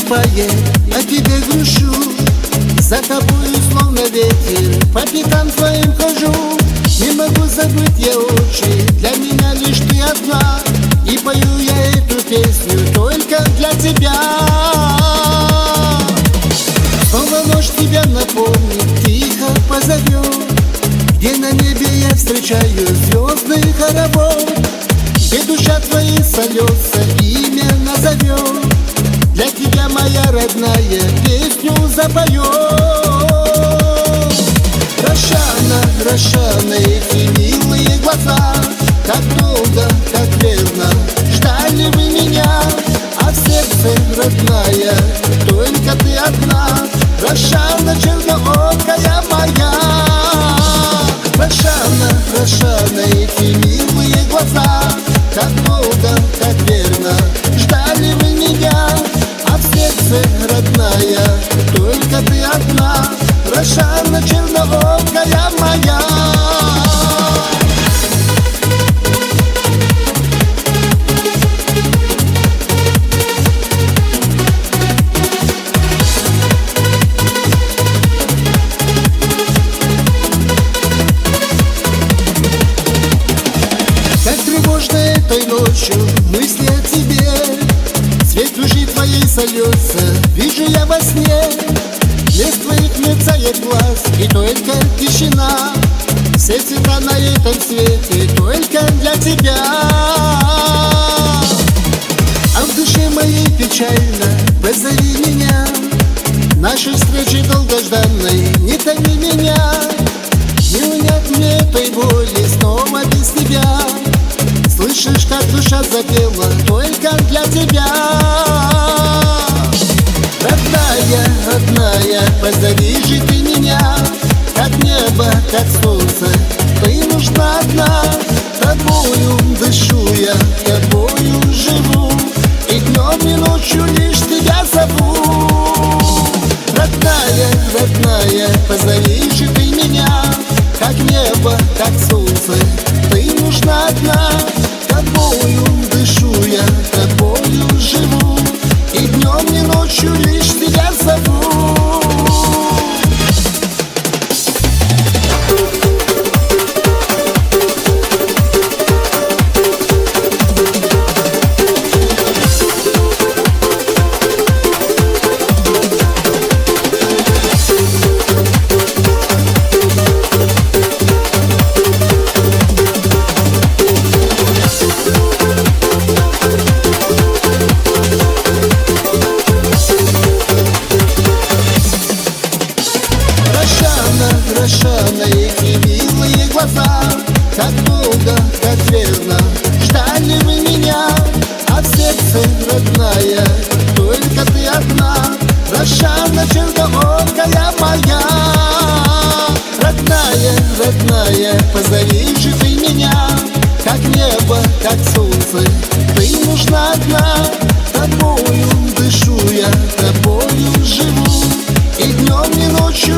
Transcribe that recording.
засыпает, о тебе грущу. За тобою словно ветер, по пятам твоим хожу. Не могу забыть я очи, для меня лишь ты одна. И пою я эту песню только для тебя. Снова ночь тебя напомнит, тихо позовет, где на небе я встречаю звездный хоровод. Где душа твоя сольется, имя назовет, для тебя, моя родная, песню запоет. Рошана, Рошана, эти милые глаза, как долго, как верно ждали вы меня. А в сердце, родная, только ты одна. Рошана, черноокая моя. Рошана, Рошана, эти милые глаза, как долго, как верно ждали вы меня. А в сердце, родная, только ты одна. Рошана, черноокая моя. Этой ночью мысли о тебе, свет лучи твоей сольется, вижу я во сне. Блеск твоих мерцает глаз, и только тишина. Все цвета на этом свете только для тебя. А в душе моей печально, позови меня. Нашей встречи долгожданной, не томи меня. Не унять мне этой боли снова без тебя. Слышишь, как душа запела только для тебя. Родная, родная, позови же ты меня. Как небо, как солнце, ты нужна одна. Тобою дышу я, тобою живу, и днем и ночью лишь тебя зову. Родная, родная, позови же ты меня. Как небо, как солнце, ты нужна одна. Тобою дышу я, тобою живу, и днем и ночью лишь тебя зову. Рошана, эти милые глаза, как долго, как верно ждали вы меня. А в сердце, родная, только ты одна. Рошана, черноокая моя. Родная, родная, позови же ты меня. Как небо, как солнце, ты нужна одна. Тобою дышу я, тобою живу, и днем и ночью